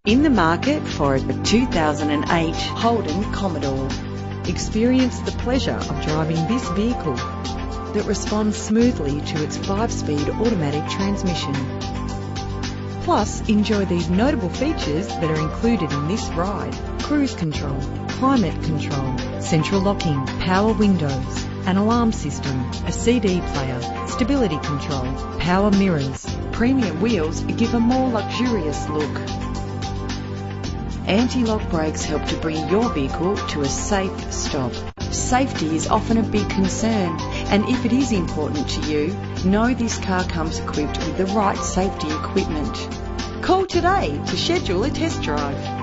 In the market for a 2008 Holden Commodore. Experience the pleasure of driving this vehicle that responds smoothly to its 5-speed automatic transmission. Plus, enjoy these notable features that are included in this ride: cruise control, climate control, central locking, power windows, an alarm system, a CD player, stability control, power mirrors. Premium wheels give a more luxurious look. Anti-lock brakes help to bring your vehicle to a safe stop. Safety is often a big concern, and if it is important to you, know this car comes equipped with the right safety equipment. Call today to schedule a test drive.